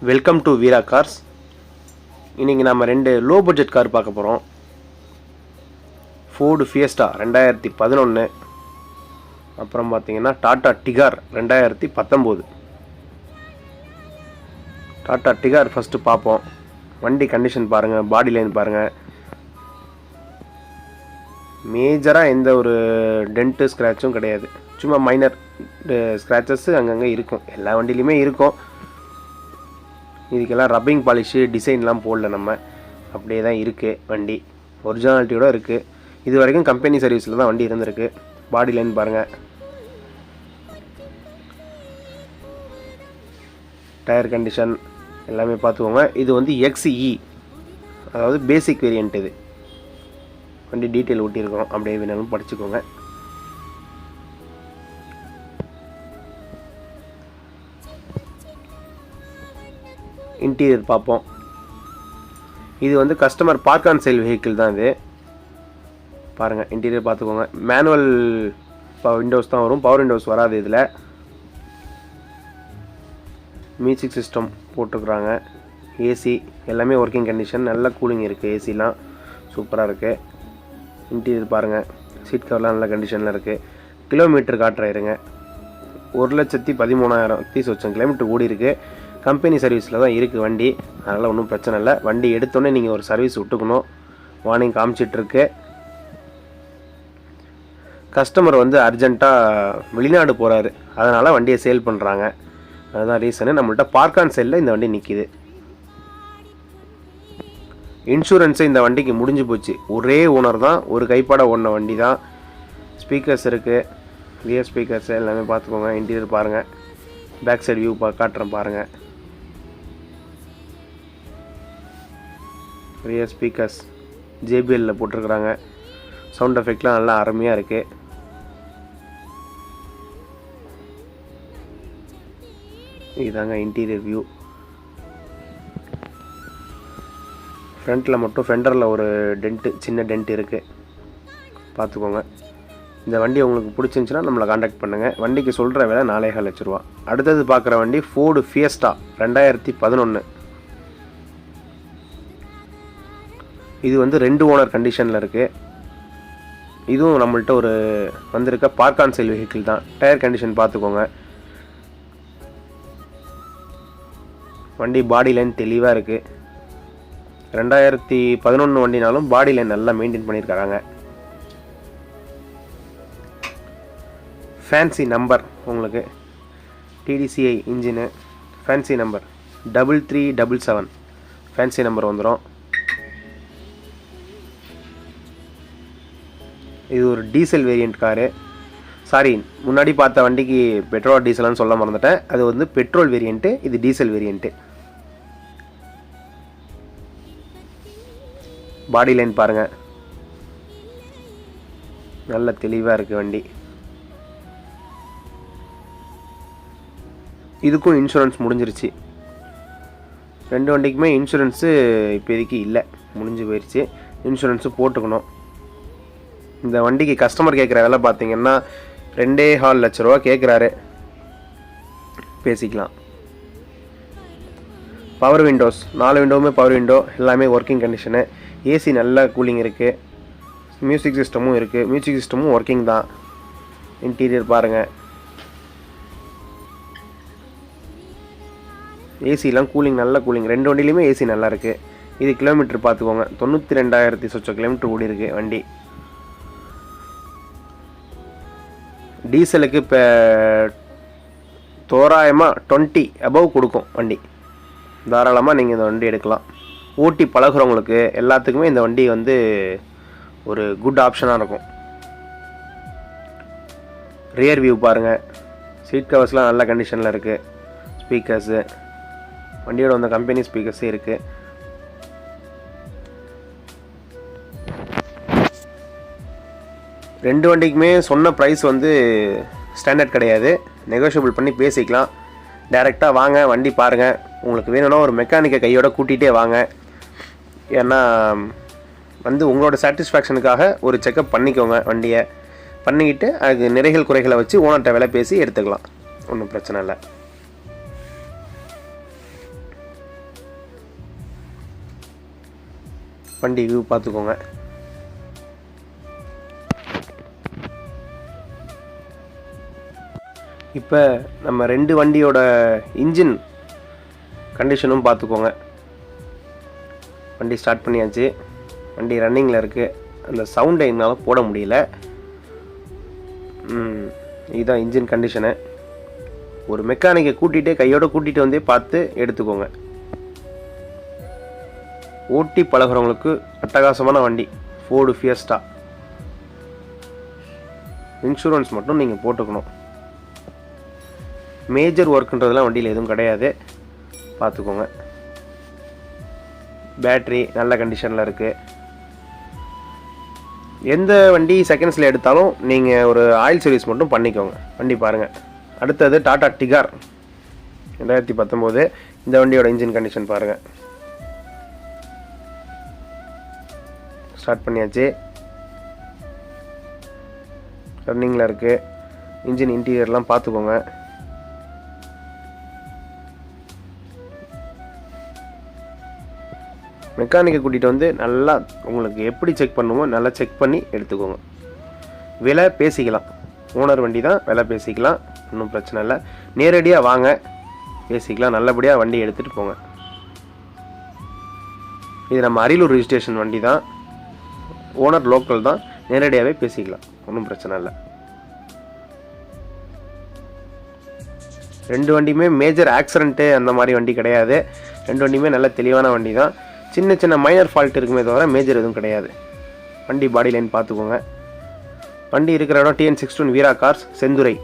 Welcome to Veera cars. இன்றைக்கி நம்ம 2 low budget car பார்க்க போகிறோம். ஃபோர்டு ஃபியஸ்டா 2011, அப்புறம் பார்த்தீங்கன்னா Tata Tigor 2019. Tata Tigor first பார்ப்போம். வண்டி கண்டிஷன் பாருங்கள், பாடி லைன் பாருங்கள். மேஜராக எந்த ஒரு டென்ட்டு ஸ்க்ராட்சும் கிடையாது. சும்மா மைனர் ஸ்க்ராச்சஸ் அங்கங்கே இருக்கும், எல்லா வண்டியிலையுமே இருக்கும். இதுக்கெல்லாம் ரப்பிங் பாலிஷு டிசைன்லாம் போடல, நம்ம அப்படியே தான் இருக்குது. வண்டி ஒரிஜினாலிட்டியோடு இருக்குது. இது வரைக்கும் கம்பெனி சர்வீஸில் தான் வண்டி இருந்திருக்கு. பாடி லைன் பாருங்கள், டயர் கண்டிஷன் எல்லாமே பார்த்துக்கோங்க. இது வந்து XE, அதாவது பேசிக் வேரியண்ட். இது வண்டி டீட்டெயில் ஊட்டியிருக்கிறோம், அப்படியே வேணாலும் படிச்சுக்கோங்க. இன்டீரியர் பார்ப்போம். இது வந்து customer park on sale vehicle தான். இது பாருங்கள், இன்டீரியர் பார்த்துக்கோங்க. மேனுவல் விண்டோஸ் தான் வரும், பவர் விண்டோஸ் வராது. இதில் மியூசிக் சிஸ்டம் போட்டுருக்குறாங்க. ஏசி எல்லாமே ஒர்க்கிங் கண்டிஷன், நல்ல கூலிங் இருக்குது. ஏசிலாம் சூப்பராக இருக்குது. இன்டீரியர் பாருங்கள், சீட் கவர்லாம் நல்ல கண்டிஷனில் இருக்குது. கிலோமீட்டர் காட்டுறாயிருங்க, 1,13,000 சொச்சம் கிலோமீட்டர் ஓடி இருக்குது. கம்பெனி சர்வீஸில் தான் இருக்குது வண்டி, அதனால் ஒன்றும் பிரச்சனை இல்லை. வண்டி எடுத்தோன்னே நீங்கள் ஒரு சர்வீஸ் விட்டுக்கணும். வார்னிங் காமிச்சிட்ருக்கு. கஸ்டமர் வந்து அர்ஜெண்ட்டாக வெளிநாடு போகிறாரு, அதனால் வண்டியை சேல் பண்ணுறாங்க. அதுதான் ரீசனு. நம்மள்ட்ட பார்க் ஆன் சேலில் இந்த வண்டி நிற்கிது. இன்சூரன்ஸு இந்த வண்டிக்கு முடிஞ்சு போச்சு. ஒரே ஓனர் தான், ஒரு கைப்பாட ஓடின வண்டி தான். ஸ்பீக்கர்ஸ் இருக்குது, ரியர் ஸ்பீக்கர்ஸ் எல்லாமே பார்த்துக்கோங்க. இன்டீரியர் பாருங்கள், பேக் சைடு வியூ காட்டுறேன் பாருங்கள். ரியர் ஸ்பீக்கர்ஸ் JBL போட்டிருக்கிறாங்க. சவுண்ட் எஃபெக்ட்லாம் நல்லா அருமையாக இருக்குது. இதுதாங்க இன்டீரியர் வியூ. ஃப்ரண்ட்டில் மட்டும் ஃபெண்டரில் ஒரு டென்ட்டு, சின்ன டென்ட் இருக்குது, பார்த்துக்கோங்க. இந்த வண்டி உங்களுக்கு பிடிச்சிருந்துச்சின்னா நம்மளை காண்டாக்ட் பண்ணுங்கள். வண்டிக்கு சொல்கிற விலை 4,5 லட்ச ரூபா. அடுத்தது பார்க்குற வண்டி ஃபோர்டு ஃபியஸ்டா 2011. இது வந்து 2 ஓனர் கண்டிஷனில் இருக்குது. இதுவும் நம்மள்ட்ட ஒரு வந்திருக்க பார்க் ஆன் சேல் வெஹிக்கிள் தான். டயர் கண்டிஷன் பார்த்துக்கோங்க. வண்டி பாடி லைன் தெளிவாக இருக்குது. 2011 வண்டினாலும் பாடி லைன் நல்லா மெயின்டைன் பண்ணியிருக்காங்க. ஃபேன்சி நம்பர் உங்களுக்கு, TDCI engine, fancy number 3377 fancy number வந்துடும். இது ஒரு டீசல் வேரியண்ட் காரு. சாரி, முன்னாடி பார்த்த வண்டிக்கு பெட்ரோல் டீசல்னு சொல்ல மறந்துட்டேன். அது வந்து பெட்ரோல் வேரியண்ட்டு, இது டீசல் வேரியண்ட்டு. பாடி லைன் பாருங்கள், நல்ல தெளிவாக இருக்குது வண்டி. இதுக்கும் இன்சூரன்ஸ் முடிஞ்சிருச்சு. 2 வண்டிக்குமே இன்சூரன்ஸு இப்போதைக்கு இல்லை, முடிஞ்சு போயிடுச்சு. இன்சூரன்ஸு போட்டுக்கணும். இந்த வண்டிக்கு கஸ்டமர் கேட்குற விலை பார்த்தீங்கன்னா 2,4 லட்ச ரூபா கேட்குறாரு, பேசிக்கலாம். பவர் விண்டோஸ் 4 விண்டோவுமே பவர் விண்டோ, எல்லாமே ஒர்க்கிங் கண்டிஷனு. ஏசி நல்ல கூலிங் இருக்குது. மியூசிக் சிஸ்டமும் இருக்குது, மியூசிக் சிஸ்டமும் ஒர்க்கிங் தான். இன்டீரியர் பாருங்கள், ஏசிலாம் கூலிங், நல்ல கூலிங். 2 வண்டிலையுமே ஏசி நல்லா இருக்குது. இது கிலோமீட்டர் பார்த்துக்கோங்க, 92,000 சொச்சம் கிலோமீட்டர் ஓடி இருக்குது வண்டி. டீசலுக்கு இப்போ தோராயமாக 20 அபவ் கொடுக்கும் வண்டி. தாராளமாக நீங்கள் இந்த வண்டி எடுக்கலாம். ஓட்டி பழகுறவங்களுக்கு எல்லாத்துக்குமே இந்த வண்டி வந்து ஒரு குட் ஆப்ஷனாக இருக்கும். ரியர் வியூ பாருங்கள், சீட் கவர்ஸ்லாம் நல்ல கண்டிஷனில் இருக்குது. ஸ்பீக்கர்ஸு வண்டியோட வந்த கம்பெனி ஸ்பீக்கர்ஸே இருக்குது. ரெண்டு வண்டிக்குமே சொன்ன ப்ரைஸ் வந்து ஸ்டாண்டர்ட் கிடையாது, நெகோஷியபிள் பண்ணி பேசிக்கலாம். டைரெக்டாக வாங்க, வண்டி பாருங்கள். உங்களுக்கு வேணும்னா ஒரு மெக்கானிக்கை கையோட கூட்டிகிட்டே வாங்க. ஏன்னா வந்து உங்களோட சாட்டிஸ்ஃபேக்ஷனுக்காக ஒரு செக்கப் பண்ணிக்கோங்க. வண்டியை பண்ணிக்கிட்டு அதுக்கு நிறைகள் குறைகளை வச்சு ஓனர்கிட்ட விலை பேசி எடுத்துக்கலாம், ஒன்றும் பிரச்சனை இல்லை. வண்டி வியூ பார்த்துக்கோங்க. இப்போ நம்ம 2 வண்டியோட இன்ஜின் கண்டிஷனும் பார்த்துக்கோங்க. வண்டி ஸ்டார்ட் பண்ணியாச்சு. வண்டி ரன்னிங்கில் இருக்குது. அந்த சவுண்டை என்னால் போட முடியல. இதுதான் இன்ஜின் கண்டிஷனு. ஒரு மெக்கானிக்கை கையோடு கூட்டிகிட்டு வந்தே பார்த்து எடுத்துக்கோங்க. ஓட்டி பழகிறவங்களுக்கு அட்டகாசமான வண்டி ஃபோர்டு ஃபியஸ்டா. இன்சூரன்ஸ் மட்டும் நீங்கள் போட்டுக்கணும். மேஜர் ஒர்க்குன்றதுலாம் வண்டியில் எதுவும் கிடையாது, பார்த்துக்கோங்க. பேட்ரி நல்ல கண்டிஷனில் இருக்குது. எந்த வண்டி செகண்ட்ஸில் எடுத்தாலும் நீங்கள் ஒரு ஆயில் சர்வீஸ் மட்டும் பண்ணிக்கோங்க. வண்டி பாருங்கள். அடுத்தது டாடா டிகார் 2019. இந்த வண்டியோட இன்ஜின் கண்டிஷன் பாருங்கள். ஸ்டார்ட் பண்ணியாச்சு. ரன்னிங்கில் இருக்குது. இன்ஜின் இன்டீரியர்லாம் பார்த்துக்கோங்க. மெக்கானிக்கை கூட்டிகிட்டு வந்து நல்லா உங்களுக்கு எப்படி செக் பண்ணுமோ நல்லா செக் பண்ணி எடுத்துக்கோங்க. விலை பேசிக்கலாம். ஓனர் வண்டி தான், விலை பேசிக்கலாம், ஒன்றும் பிரச்சனை இல்லை. நேரடியாக வாங்க, பேசிக்கலாம். நல்லபடியாக வண்டி எடுத்துகிட்டு போங்க. இது நம்ம அரியலூர் ரிஜிஸ்ட்ரேஷன் வண்டி தான். ஓனர் லோக்கல் தான், நேரடியாகவே பேசிக்கலாம், ஒன்றும் பிரச்சனை இல்லை. 2 வண்டியுமே மேஜர் ஆக்சிடென்ட்டு அந்த மாதிரி வண்டி கிடையாது. 2 வண்டியுமே நல்ல தெளிவான வண்டி தான். சின்ன சின்ன மைனர் ஃபால்ட் இருக்குமே தவிர மேஜர் எதுவும் கிடையாது. வண்டி பாடி லைன் பார்த்துக்கோங்க. வண்டி இருக்கிற இடம் TN61 வீரா கார்ஸ், செந்துறை.